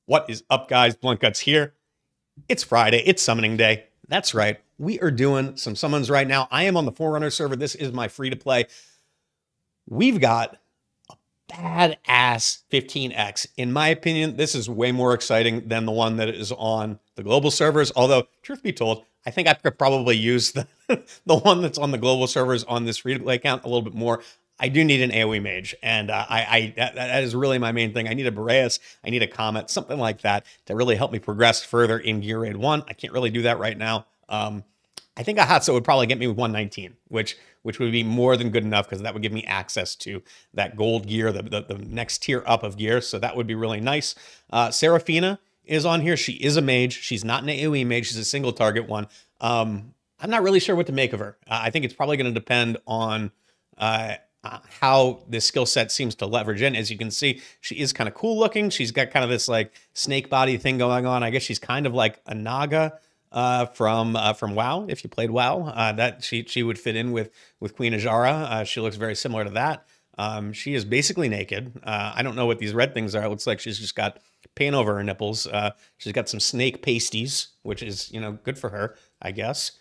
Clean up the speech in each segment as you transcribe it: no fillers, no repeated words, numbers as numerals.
What is up, guys? Blunt Guts here. It's Friday. It's summoning day. That's right. We are doing some summons right now. I am on the Forerunner server. This is my free-to-play. We've got a badass 15x. In my opinion, this is way more exciting than the one that is on the global servers. Although, truth be told, I think I could probably use the one that's on the global servers on this free-to-play account a little bit more. I do need an AoE mage, and that is really my main thing. I need a Boreas, I need a Comet, something like that to really help me progress further in Gear Raid 1. I can't really do that right now. I think a Hatssut would probably get me with 119, which would be more than good enough because that would give me access to that gold gear, the next tier up of gear, so that would be really nice. Serephina is on here. She is a mage. She's not an AoE mage. She's a single target one. I'm not really sure what to make of her. I think it's probably going to depend on how this skill set seems to leverage in. As you can see, she is kind of cool looking. She's got kind of this like snake body thing going on. I guess she's kind of like a Naga from WoW. If you played WoW, that she would fit in with Queen Ajara. She looks very similar to that. She is basically naked. I don't know what these red things are. It looks like she's just got paint over her nipples. She's got some snake pasties, which is, good for her, I guess.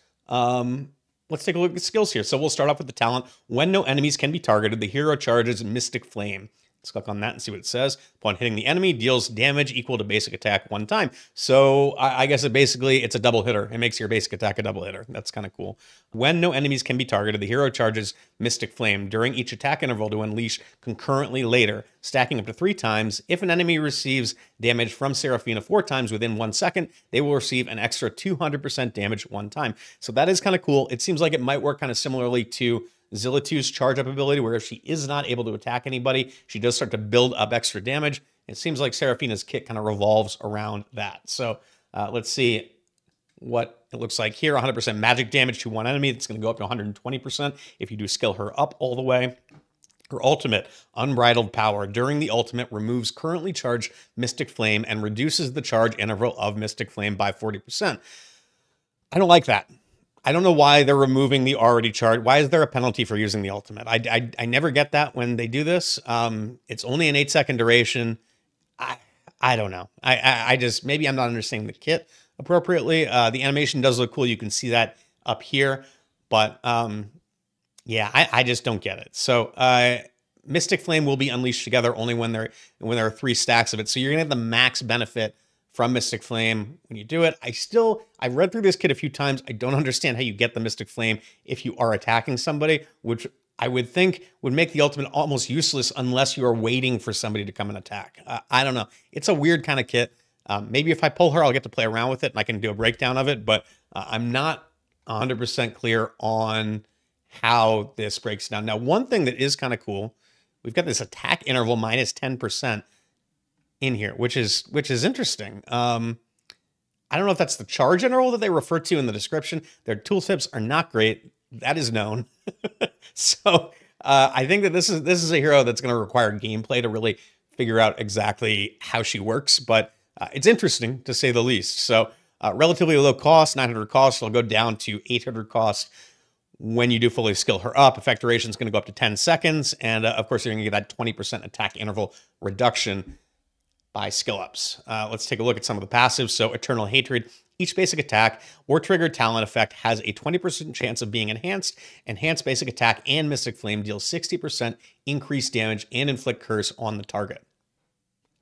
Let's take a look at skills here. So we'll start off with the talent. When no enemies can be targeted, the hero charges Mystic Flame. Let's click on that and see what it says. Upon hitting the enemy, deals damage equal to basic attack one time. So I guess it's a double hitter. It makes your basic attack a double hitter. That's kind of cool. When no enemies can be targeted, the hero charges Mystic Flame during each attack interval to unleash concurrently later, stacking up to 3 times. If an enemy receives damage from Serephina 4 times within 1 second, they will receive an extra 200% damage one time. So that is kind of cool. It seems like it might work kind of similarly to Zillitu's charge up ability, where if she is not able to attack anybody, she does start to build up extra damage. It seems like Serephina's kit kind of revolves around that. So let's see what it looks like here. 100% magic damage to one enemy. It's going to go up to 120% if you do skill her up all the way. Her ultimate, Unbridled Power. During the ultimate, removes currently charged Mystic Flame and reduces the charge interval of Mystic Flame by 40%. I don't like that. I don't know why they're removing the already charged. Why is there a penalty for using the ultimate? I never get that when they do this. It's only an 8-second duration. I don't know. I just, maybe I'm not understanding the kit appropriately. The animation does look cool. You can see that up here, but yeah, I just don't get it. So Mystic Flame will be unleashed together only when there are 3 stacks of it. So you're gonna have the max benefit from Mystic Flame when you do it. I've read through this kit a few times. I don't understand how you get the Mystic Flame if you are attacking somebody, which I would think would make the ultimate almost useless unless you are waiting for somebody to come and attack. I don't know. It's a weird kind of kit. Maybe if I pull her, I'll get to play around with it and I can do a breakdown of it, but I'm not 100% clear on how this breaks down. Now, one thing that is kind of cool, we've got this attack interval minus 10% in here, which is interesting. I don't know if that's the charge interval that they refer to in the description. Their tooltips are not great. That is known. So I think that this is a hero that's going to require gameplay to really figure out exactly how she works, but it's interesting to say the least. So relatively low cost, 900 cost. It'll go down to 800 cost when you do fully skill her up. Effect duration is going to go up to 10 seconds. And of course, you're going to get that 20% attack interval reduction by skill ups. Let's take a look at some of the passives. So Eternal Hatred, each basic attack or triggered talent effect has a 20% chance of being enhanced. Enhanced basic attack and Mystic Flame deals 60% increased damage and inflict curse on the target.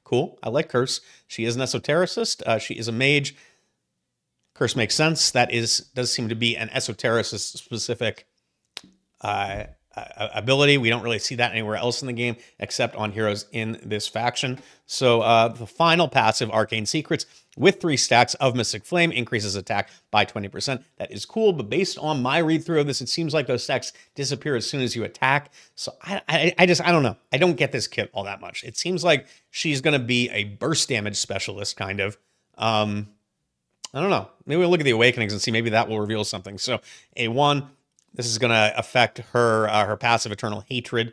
Cool, I like curse. She is an esotericist. She is a mage. Curse makes sense. That does seem to be an esotericist specific ability. We don't really see that anywhere else in the game except on heroes in this faction. So the final passive, Arcane Secrets, with 3 stacks of Mystic Flame, increases attack by 20%. That is cool, but based on my read through of this, it seems like those stacks disappear as soon as you attack. So I don't know. I don't get this kit all that much. It seems like she's going to be a burst damage specialist, kind of. I don't know. Maybe we'll look at the Awakenings and see maybe that will reveal something. So A1, this is going to affect her passive Eternal Hatred.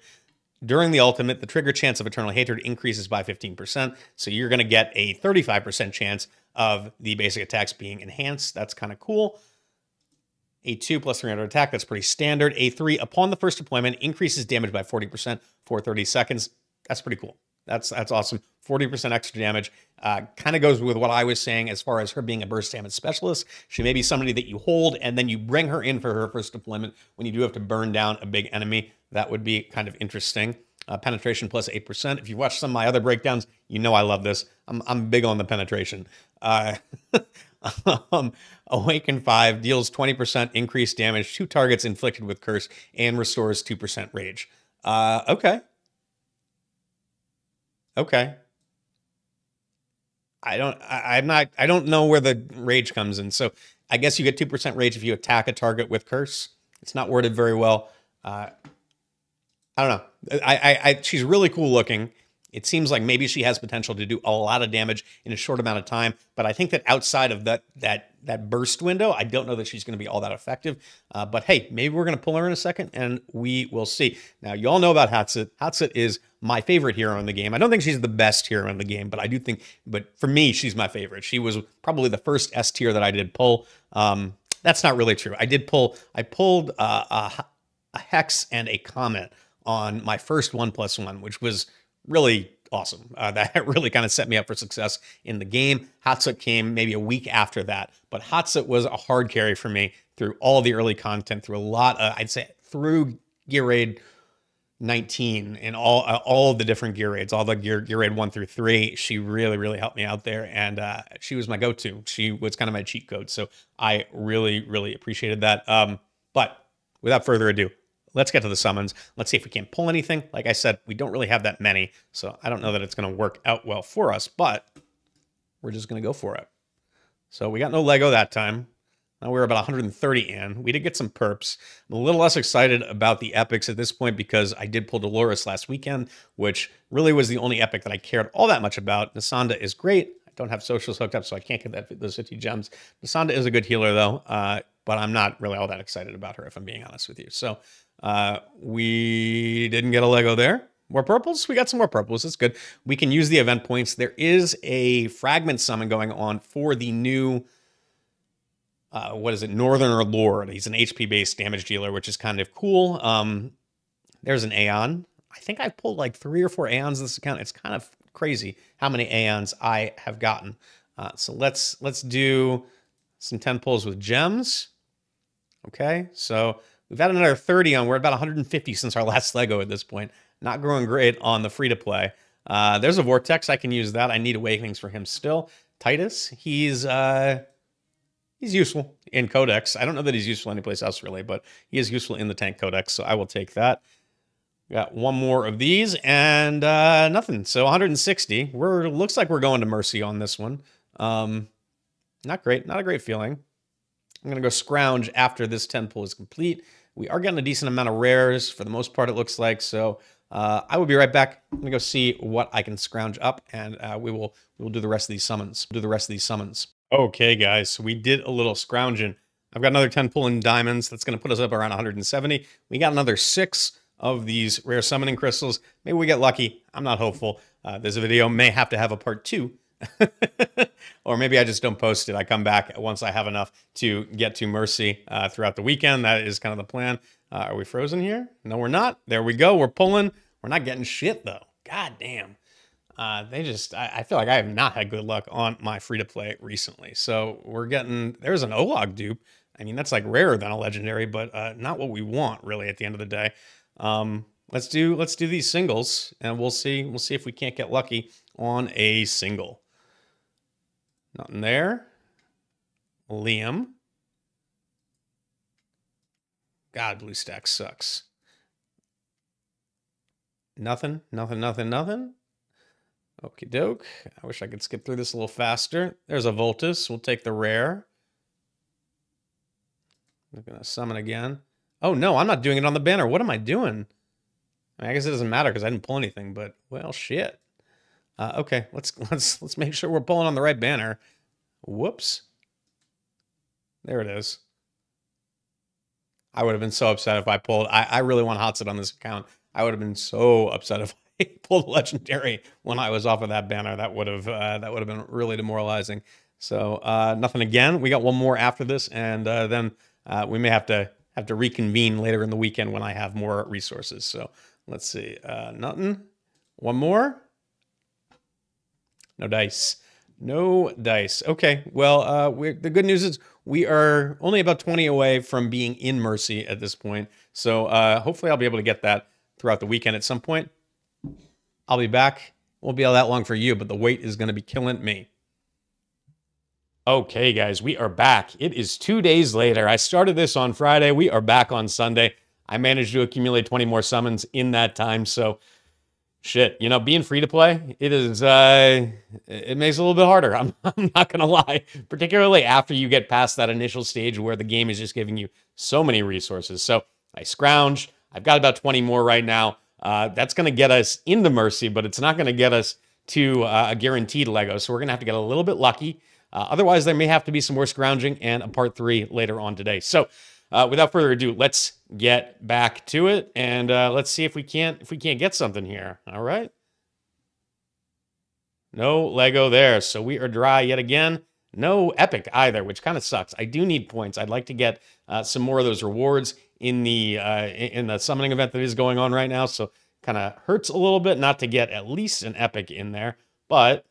During the ultimate, the trigger chance of Eternal Hatred increases by 15%. So you're going to get a 35% chance of the basic attacks being enhanced. That's kind of cool. A2 plus 300 attack, that's pretty standard. A3, upon the first deployment, increases damage by 40% for 30 seconds. That's pretty cool. That's awesome. 40% extra damage. Kind of goes with what I was saying as far as her being a burst damage specialist. She may be somebody that you hold and then you bring her in for her first deployment when you do have to burn down a big enemy. That would be kind of interesting. Penetration plus 8%. If you watch some of my other breakdowns, you know I love this. I'm big on the penetration. Awaken 5 deals 20% increased damage to targets inflicted with curse and restores 2% rage. Okay. Okay. I don't know where the rage comes in. So I guess you get 2% rage if you attack a target with curse. It's not worded very well. I don't know. She's really cool looking. It seems like maybe she has potential to do a lot of damage in a short amount of time, but I think that outside of that burst window, I don't know that she's going to be all that effective. But hey, maybe we're going to pull her in a second, and we will see. Now, you all know about Hatssut. Hatssut is my favorite hero in the game. I don't think she's the best hero in the game, but I do think, but for me, she's my favorite. She was probably the first S tier that I did pull. That's not really true. I pulled a Hex and a Comet on my first 1+1, which was really awesome. That really kind of set me up for success in the game. Hatssut came maybe a week after that, but Hatssut was a hard carry for me through all the early content, through a lot of, I'd say through Gear Raid 19 and all of the different gear raids, all the gear raid 1 through 3. She really helped me out there, and she was my go-to. She was kind of my cheat code, so I really appreciated that. But without further ado, let's get to the summons. Let's see if we can't pull anything. Like I said, we don't really have that many, so I don't know that it's going to work out well for us, but we're just going to go for it. So we got no Lego that time. Now we're about 130 in. We did get some perps. I'm a little less excited about the epics at this point because I did pull Dolores last weekend, which really was the only epic that I cared all that much about. Nasanda is great. I don't have socials hooked up, so I can't get those 50 gems. Nasanda is a good healer, though, but I'm not really all that excited about her, if I'm being honest with you. So we didn't get a Lego there. More purples? We got some more purples. That's good. We can use the event points. There is a fragment summon going on for the new... what is it? Northerner Lord. He's an HP-based damage dealer, which is kind of cool. There's an Aeon. I think I pulled like 3 or 4 Aeons in this account. It's kind of crazy how many Aeons I have gotten. So let's do some 10 pulls with gems. Okay, so we've had another 30 on. We're at about 150 since our last Lego at this point. Not growing great on the free-to-play. There's a Vortex. I can use that. I need Awakenings for him still. Titus, he's useful in Codex. I don't know that he's useful anyplace else, really, but he is useful in the tank Codex, so I will take that. Got one more of these, and nothing. So 160. Looks like we're going to Mercy on this one. Not great. Not a great feeling. I'm going to go Scrounge after this 10 pull is complete. We are getting a decent amount of rares, for the most part, it looks like, so I will be right back. I'm going to go see what I can scrounge up, and we will do the rest of these summons. Okay, guys, so we did a little scrounging. I've got another 10 pull in diamonds. That's going to put us up around 170. We got another 6 of these rare summoning crystals. Maybe we get lucky. I'm not hopeful. This video may have to have a part 2. Or maybe I just don't post it. I come back once I have enough to get to Mercy throughout the weekend. That is kind of the plan. Are we frozen here? No, we're not. There we go. We're pulling. We're not getting shit, though. God damn. I feel like I have not had good luck on my free-to-play recently. So we're getting, there's an Olog dupe. I mean, that's like rarer than a legendary, but not what we want really at the end of the day. Let's do these singles, and we'll see if we can't get lucky on a single. Nothing there. Liam. God, blue stack sucks. Nothing. Okie doke. I wish I could skip through this a little faster. There's a Voltus. We'll take the rare. I'm going to summon again. Oh, no, I'm not doing it on the banner. What am I doing? I guess it doesn't matter because I didn't pull anything, but, well, shit. Okay, let's make sure we're pulling on the right banner. Whoops. There it is. I would have been so upset if I pulled. I really want Hatssut on this account. I would have been so upset if I pulled legendary when I was off of that banner. That would have been really demoralizing. So nothing again. We got one more after this, and then we may have to reconvene later in the weekend when I have more resources. So let's see. Nothing. One more. No dice. No dice. Okay. Well, the good news is we are only about 20 away from being in Mercy at this point. So hopefully I'll be able to get that throughout the weekend at some point. I'll be back. Won't be all that long for you, but the wait is going to be killing me. Okay, guys, we are back. It is 2 days later. I started this on Friday. We are back on Sunday. I managed to accumulate 20 more summons in that time. So, shit, you know, being free to play, it is, it makes it a little bit harder. I'm not going to lie, particularly after you get past that initial stage where the game is just giving you so many resources. So, I scrounged. I've got about 20 more right now. That's going to get us into Mercy, but it's not going to get us to a guaranteed Lego. So, we're going to have to get a little bit lucky. Otherwise, there may have to be some more scrounging and a part 3 later on today. So, without further ado, let's get back to it, and let's see if we can't get something here. All right. No Lego there, so we are dry yet again. No epic either, which kind of sucks. I do need points. I'd like to get some more of those rewards in the summoning event that is going on right now. So, kind of hurts a little bit not to get at least an epic in there, but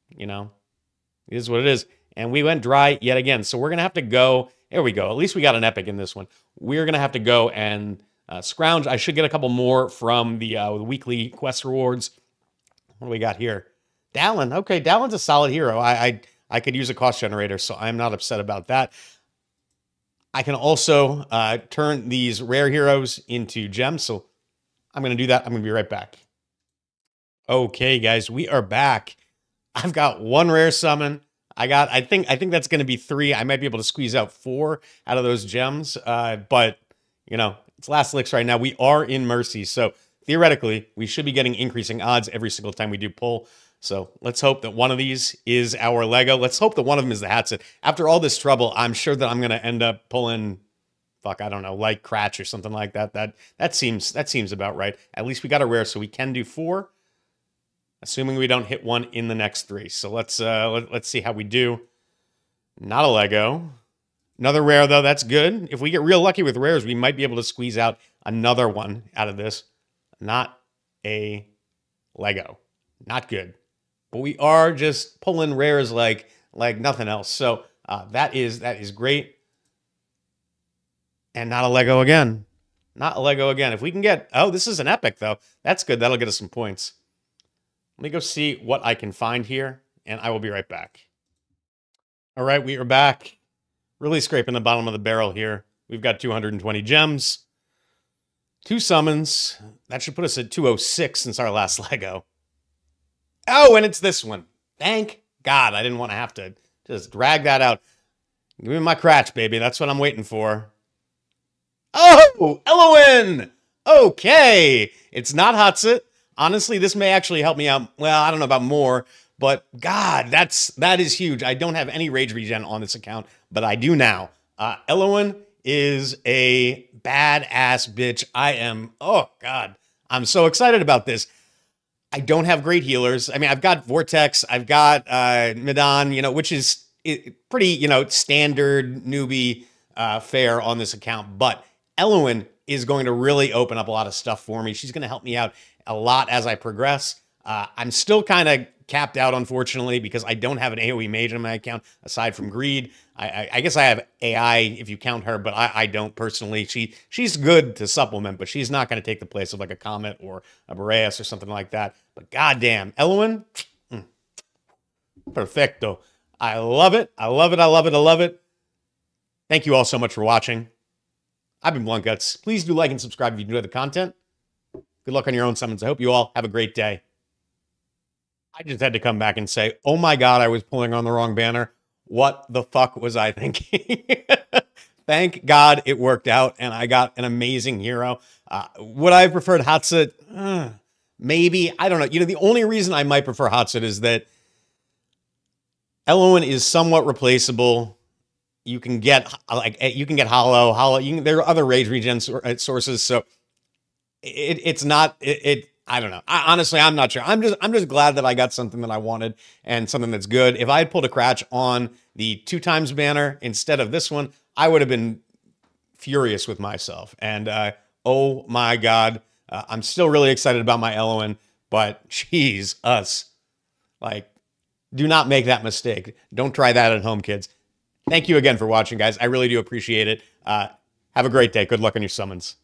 you know. It is what it is. And we went dry yet again. So we're going to have to go. There we go. At least we got an epic in this one. We're going to have to go and scrounge. I should get a couple more from the weekly quest rewards. What do we got here? Dallin. Okay, Dallin's a solid hero. I could use a cost generator, so I'm not upset about that. I can also turn these rare heroes into gems. So I'm going to do that. I'm going to be right back. Okay, guys, we are back. I've got one rare summon. I think that's going to be 3. I might be able to squeeze out 4 out of those gems. But, you know, it's last licks right now. We are in Mercy. So, theoretically, we should be getting increasing odds every single time we do pull. So, let's hope that one of these is our Lego. Let's hope that one of them is the Hatssut. After all this trouble, I'm sure that I'm going to end up pulling, fuck, I don't know, like Cratch or something like that. That seems about right. At least we got a rare, so we can do 4. Assuming we don't hit one in the next 3. So let's see how we do. Not a Lego. Another rare, though. That's good. If we get real lucky with rares, we might be able to squeeze out another one out of this. Not a Lego. Not good. But we are just pulling rares like nothing else. So that is great. And not a Lego again. Not a Lego again. If we can get... Oh, this is an epic, though. That's good. That'll get us some points. Let me go see what I can find here, and I will be right back. All right, we are back. Really scraping the bottom of the barrel here. We've got 220 gems, 2 summons. That should put us at 206 since our last Lego. Oh, and it's this one. Thank God. I didn't want to have to just drag that out. Give me my Cratch, baby. That's what I'm waiting for. Oh, Eloin! Okay. It's not Hatssut. Honestly, this may actually help me out. Well, I don't know about more, but God, that is huge. I don't have any rage regen on this account, but I do now. Eloin is a badass bitch. Oh God, I'm so excited about this. I don't have great healers. I mean, I've got Vortex, I've got Medan, you know, which is pretty, you know, standard newbie fare on this account, but Eloin is going to really open up a lot of stuff for me. She's going to help me out a lot as I progress. I'm still kind of capped out, unfortunately, because I don't have an AoE mage on my account aside from Greed. I guess I have AI if you count her, but I don't personally. She's good to supplement, but she's not going to take the place of like a Comet or a Boreas or something like that. But goddamn, Eloin, perfecto. I love it. I love it. I love it. I love it. Thank you all so much for watching. I've been Blunt Guts. Please do like and subscribe if you enjoy the content. Good luck on your own summons. I hope you all have a great day. I just had to come back and say, oh my God, I was pulling on the wrong banner. What the fuck was I thinking? Thank God it worked out and I got an amazing hero. Would I have preferred Hatssut? Maybe. I don't know. You know, the only reason I might prefer Hatssut is that Eloin is somewhat replaceable. You can get hollow. There are other rage regen sources, so it's not. I don't know. Honestly, I'm not sure. I'm just glad that I got something that I wanted and something that's good. If I had pulled a Cratch on the 2x banner instead of this one, I would have been furious with myself. And oh my God, I'm still really excited about my Eloin, but geez, like Do not make that mistake. Don't try that at home, kids. Thank you again for watching, guys. I really do appreciate it. Have a great day. Good luck on your summons.